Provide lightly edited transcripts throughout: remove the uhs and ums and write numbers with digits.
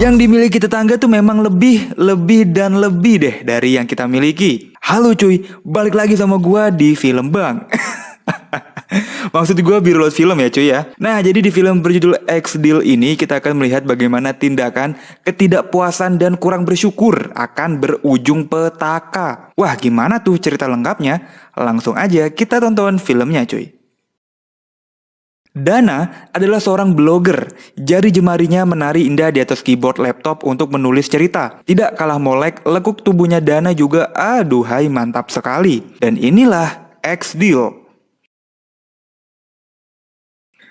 Yang dimiliki tetangga tuh memang lebih dan lebih deh dari yang kita miliki. Halo cuy, balik lagi sama gua di Film Bang. Maksud gue Biro Load Film ya cuy ya. Nah jadi di film berjudul X Deal ini kita akan melihat bagaimana tindakan ketidakpuasan dan kurang bersyukur akan berujung petaka. Wah gimana tuh cerita lengkapnya? Langsung aja kita tonton filmnya cuy. Dana adalah seorang blogger. Jari jemarinya menari indah di atas keyboard laptop untuk menulis cerita. Tidak kalah molek, lekuk tubuhnya Dana juga aduhai mantap sekali. Dan inilah X Deal.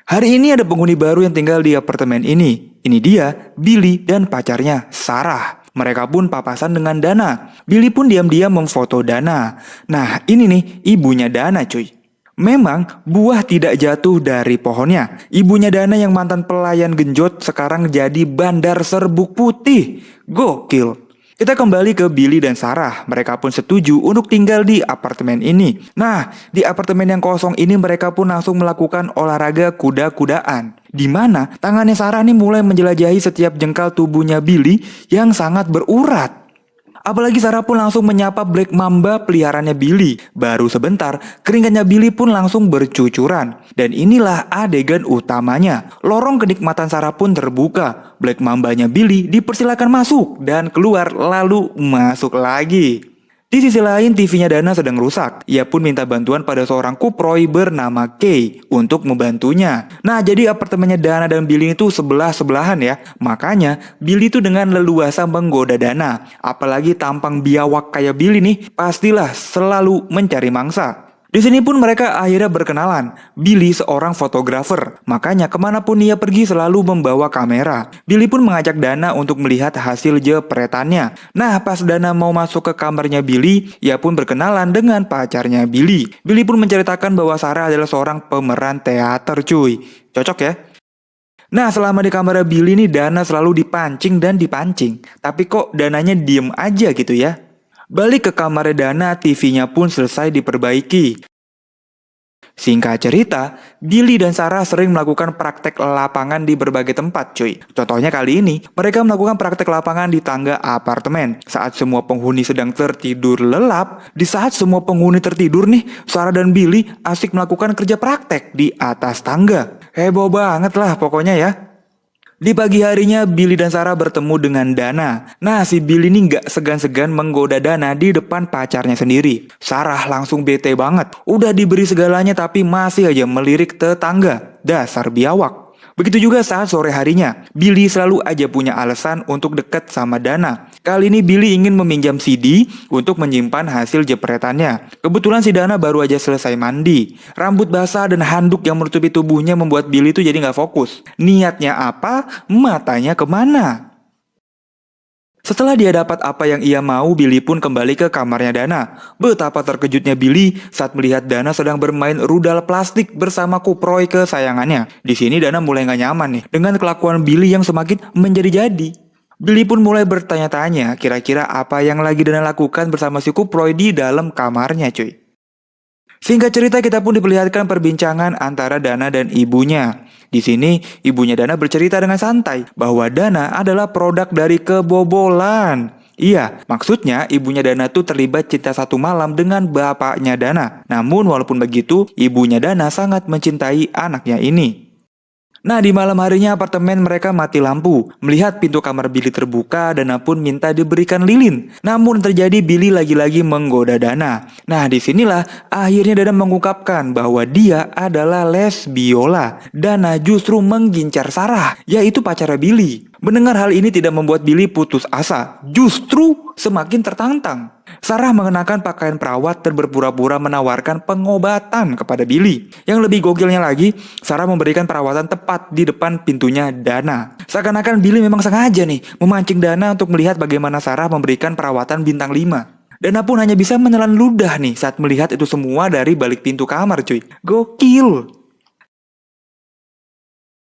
Hari ini ada penghuni baru yang tinggal di apartemen ini. Ini dia, Billy dan pacarnya, Sarah. Mereka pun papasan dengan Dana. Billy pun diam-diam memfoto Dana. Nah, ini nih ibunya Dana cuy. Memang buah tidak jatuh dari pohonnya. Ibunya Dana yang mantan pelayan genjot sekarang jadi bandar serbuk putih. Gokil. Kita kembali ke Billy dan Sarah. Mereka pun setuju untuk tinggal di apartemen ini. Nah, di apartemen yang kosong ini mereka pun langsung melakukan olahraga kuda-kudaan. Di mana tangannya Sarah nih mulai menjelajahi setiap jengkal tubuhnya Billy yang sangat berurat. Apalagi Sarah pun langsung menyapa Black Mamba peliharaannya Billy. Baru sebentar, keringatnya Billy pun langsung bercucuran. Dan inilah adegan utamanya. Lorong kenikmatan Sarah pun terbuka. Black Mambanya Billy dipersilakan masuk dan keluar lalu masuk lagi. Di sisi lain TV-nya Dana sedang rusak. Ia pun minta bantuan pada seorang kuproy bernama Kay untuk membantunya. Nah jadi apartemennya Dana dan Billy itu sebelah-sebelahan ya. Makanya Billy itu dengan leluasa menggoda Dana. Apalagi tampang biawak kayak Billy nih pastilah selalu mencari mangsa. Di sini pun mereka akhirnya berkenalan. Billy seorang fotografer, makanya kemanapun ia pergi selalu membawa kamera. Billy pun mengajak Dana untuk melihat hasil jepretannya. Nah pas Dana mau masuk ke kamarnya Billy, ia pun berkenalan dengan pacarnya Billy. Billy pun menceritakan bahwa Sarah adalah seorang pemeran teater cuy. Cocok ya? Nah selama di kamar Billy nih Dana selalu dipancing dan dipancing. Tapi kok Dananya diem aja gitu ya? Balik ke kamar Dana, TV-nya pun selesai diperbaiki. Singkat cerita, Billy dan Sarah sering melakukan praktek lapangan di berbagai tempat cuy. Contohnya kali ini, mereka melakukan praktek lapangan di tangga apartemen. Saat semua penghuni sedang tertidur lelap, di saat semua penghuni tertidur nih, Sarah dan Billy asik melakukan kerja praktek di atas tangga. Heboh banget lah pokoknya ya. Di pagi harinya, Billy dan Sarah bertemu dengan Dana. Nah, si Billy ini gak segan-segan menggoda Dana di depan pacarnya sendiri. Sarah langsung bete banget. Udah diberi segalanya tapi masih aja melirik tetangga. Dasar biawak. Begitu juga saat sore harinya, Billy selalu aja punya alasan untuk dekat sama Dana. Kali ini Billy ingin meminjam CD untuk menyimpan hasil jepretannya. Kebetulan si Dana baru aja selesai mandi. Rambut basah dan handuk yang menutupi tubuhnya membuat Billy tuh jadi gak fokus. Niatnya apa, matanya kemana? Setelah dia dapat apa yang ia mau, Billy pun kembali ke kamarnya Dana. Betapa terkejutnya Billy saat melihat Dana sedang bermain rudal plastik bersama kuproy kesayangannya. Di sini Dana mulai gak nyaman nih dengan kelakuan Billy yang semakin menjadi-jadi. Billy pun mulai bertanya-tanya kira-kira apa yang lagi Dana lakukan bersama si kuproy di dalam kamarnya cuy. Singkat cerita kita pun diperlihatkan perbincangan antara Dana dan ibunya. Di sini ibunya Dana bercerita dengan santai bahwa Dana adalah produk dari kebobolan. Iya, maksudnya ibunya Dana tuh terlibat cinta satu malam dengan bapaknya Dana. Namun walaupun begitu, ibunya Dana sangat mencintai anaknya ini. Nah di malam harinya apartemen mereka mati lampu. Melihat pintu kamar Billy terbuka, Dana pun minta diberikan lilin. Namun terjadi Billy lagi-lagi menggoda Dana. Nah disinilah akhirnya Dana mengungkapkan bahwa dia adalah lesbiola. Dana justru menggincar Sarah, yaitu pacarnya Billy. Mendengar hal ini tidak membuat Billy putus asa, justru semakin tertantang. Sarah mengenakan pakaian perawat dan berpura-pura menawarkan pengobatan kepada Billy. Yang lebih gokilnya lagi, Sarah memberikan perawatan tepat di depan pintunya Dana. Seakan-akan Billy memang sengaja nih memancing Dana untuk melihat bagaimana Sarah memberikan perawatan bintang 5. Dana pun hanya bisa menelan ludah nih saat melihat itu semua dari balik pintu kamar cuy. Gokil!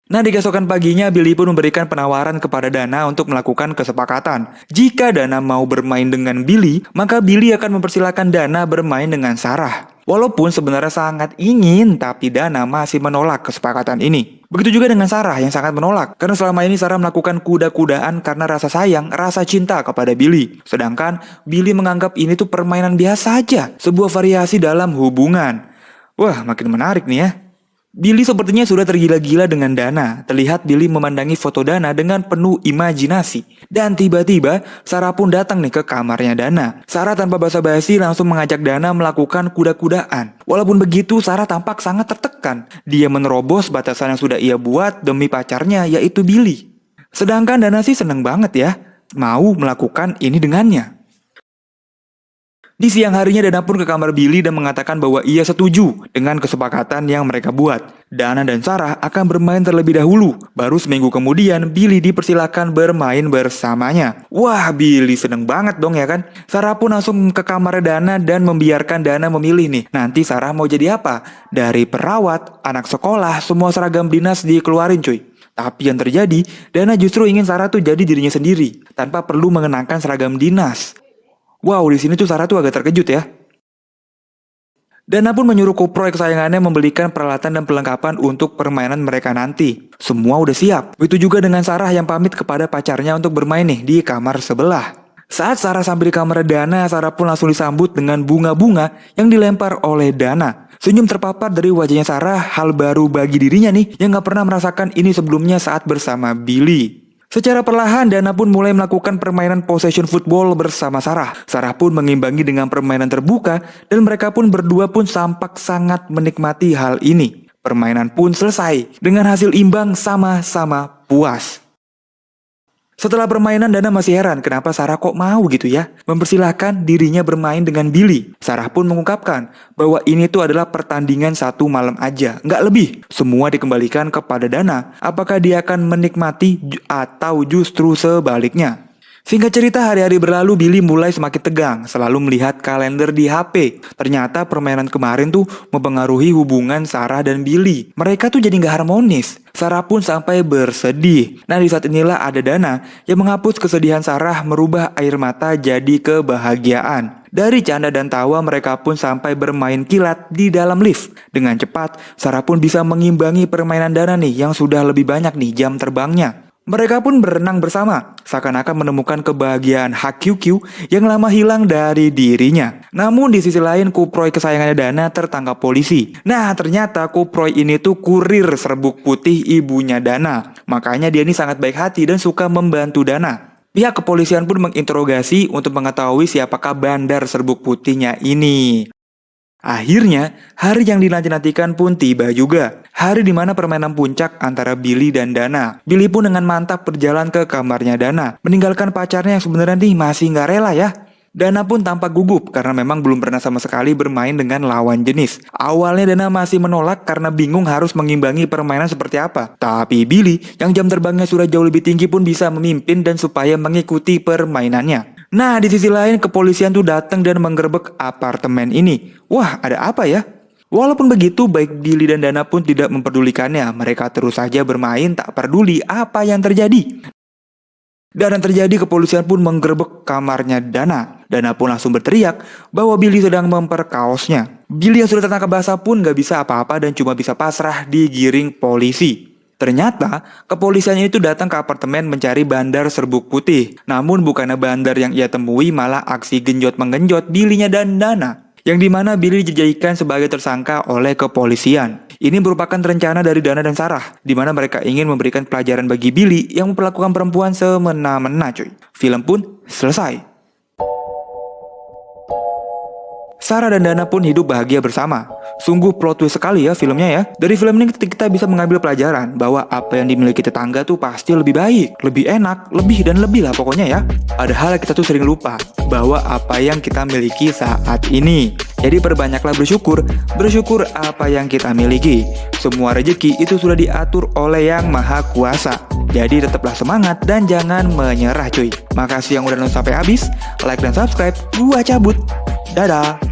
Nah di keesokan paginya Billy pun memberikan penawaran kepada Dana untuk melakukan kesepakatan. Jika Dana mau bermain dengan Billy, maka Billy akan mempersilahkan Dana bermain dengan Sarah. Walaupun sebenarnya sangat ingin, tapi Dana masih menolak kesepakatan ini. Begitu juga dengan Sarah yang sangat menolak, karena selama ini Sarah melakukan kuda-kudaan karena rasa sayang, rasa cinta kepada Billy. Sedangkan Billy menganggap ini tuh permainan biasa aja, sebuah variasi dalam hubungan. Wah, makin menarik nih ya. Billy sepertinya sudah tergila-gila dengan Dana. Terlihat Billy memandangi foto Dana dengan penuh imajinasi. Dan tiba-tiba Sarah pun datang nih ke kamarnya Dana. Sarah tanpa basa-basi langsung mengajak Dana melakukan kuda-kudaan. Walaupun begitu, Sarah tampak sangat tertekan. Dia menerobos batasan yang sudah ia buat demi pacarnya, yaitu Billy. Sedangkan Dana sih seneng banget ya, mau melakukan ini dengannya. Di siang harinya Dana pun ke kamar Billy dan mengatakan bahwa ia setuju dengan kesepakatan yang mereka buat. Dana dan Sarah akan bermain terlebih dahulu. Baru seminggu kemudian Billy dipersilakan bermain bersamanya. Wah, Billy seneng banget dong ya kan. Sarah pun langsung ke kamar Dana dan membiarkan Dana memilih nih. Nanti Sarah mau jadi apa? Dari perawat, anak sekolah, semua seragam dinas dikeluarin cuy. Tapi yang terjadi, Dana justru ingin Sarah tuh jadi dirinya sendiri tanpa perlu mengenakan seragam dinas. Wow, di sini tuh Sarah tuh agak terkejut ya. Dana pun menyuruh koproy kesayangannya membelikan peralatan dan perlengkapan untuk permainan mereka nanti. Semua udah siap. Begitu juga dengan Sarah yang pamit kepada pacarnya untuk bermain nih di kamar sebelah. Saat Sarah sampai di kamar Dana, Sarah pun langsung disambut dengan bunga-bunga yang dilempar oleh Dana. Senyum terpapar dari wajahnya Sarah, hal baru bagi dirinya nih yang gak pernah merasakan ini sebelumnya saat bersama Billy. Secara perlahan, Dana pun mulai melakukan permainan possession football bersama Sarah. Sarah pun mengimbangi dengan permainan terbuka, dan mereka pun berdua pun tampak sangat menikmati hal ini. Permainan pun selesai, dengan hasil imbang sama-sama puas. Setelah permainan, Dana masih heran kenapa Sarah kok mau gitu ya mempersilahkan dirinya bermain dengan Billy. Sarah pun mengungkapkan bahwa ini tuh adalah pertandingan 1 malam aja, nggak lebih. Semua dikembalikan kepada Dana, apakah dia akan menikmati atau justru sebaliknya. Singkat cerita, hari-hari berlalu, Billy mulai semakin tegang, selalu melihat kalender di HP. Ternyata permainan kemarin tuh mempengaruhi hubungan Sarah dan Billy. Mereka tuh jadi gak harmonis. Sarah pun sampai bersedih. Nah, di saat inilah ada Dana yang menghapus kesedihan Sarah, merubah air mata jadi kebahagiaan. Dari canda dan tawa, mereka pun sampai bermain kilat di dalam lift. Dengan cepat, Sarah pun bisa mengimbangi permainan Dana nih yang sudah lebih banyak nih jam terbangnya. Mereka pun berenang bersama, seakan-akan menemukan kebahagiaan HQQ yang lama hilang dari dirinya. Namun di sisi lain, kuproy kesayangannya Dana tertangkap polisi. Nah, ternyata kuproy ini tuh kurir serbuk putih ibunya Dana. Makanya dia ini sangat baik hati dan suka membantu Dana. Pihak kepolisian pun menginterogasi untuk mengetahui siapakah bandar serbuk putihnya ini. Akhirnya, hari yang dinanti-nantikan pun tiba juga. Hari di mana permainan puncak antara Billy dan Dana. Billy pun dengan mantap berjalan ke kamarnya Dana, meninggalkan pacarnya yang sebenarnya nih masih nggak rela ya. Dana pun tampak gugup karena memang belum pernah sama sekali bermain dengan lawan jenis. Awalnya Dana masih menolak karena bingung harus mengimbangi permainan seperti apa. Tapi Billy yang jam terbangnya sudah jauh lebih tinggi pun bisa memimpin dan supaya mengikuti permainannya. Nah, di sisi lain kepolisian tuh datang dan menggerebek apartemen ini. Wah, ada apa ya? Walaupun begitu, baik Billy dan Dana pun tidak memperdulikannya. Mereka terus saja bermain tak peduli apa yang terjadi. Dan yang terjadi, kepolisian pun menggerebek kamarnya Dana. Dana pun langsung berteriak bahwa Billy sedang memperkaosnya. Billy yang sudah tertangkap basah pun gak bisa apa-apa dan cuma bisa pasrah digiring polisi. Ternyata, kepolisian itu datang ke apartemen mencari bandar serbuk putih. Namun bukannya bandar yang ia temui, malah aksi genjot-menggenjot Billy-nya dan Dana. Yang dimana Billy dijadikan sebagai tersangka oleh kepolisian. Ini merupakan rencana dari Dana dan Sarah, di mana mereka ingin memberikan pelajaran bagi Billy yang memperlakukan perempuan semena-mena cuy. Film pun selesai. Sarah dan Dana pun hidup bahagia bersama. Sungguh plot twist sekali ya filmnya ya. Dari film ini kita bisa mengambil pelajaran bahwa apa yang dimiliki tetangga tuh pasti lebih baik, lebih enak, lebih dan lebih lah pokoknya ya. Padahal kita tuh sering lupa bahwa apa yang kita miliki saat ini. Jadi perbanyaklah bersyukur apa yang kita miliki. Semua rezeki itu sudah diatur oleh Yang Maha Kuasa. Jadi tetaplah semangat dan jangan menyerah cuy. Makasih yang udah nonton sampai habis. Like dan subscribe. Gua cabut. Dadah.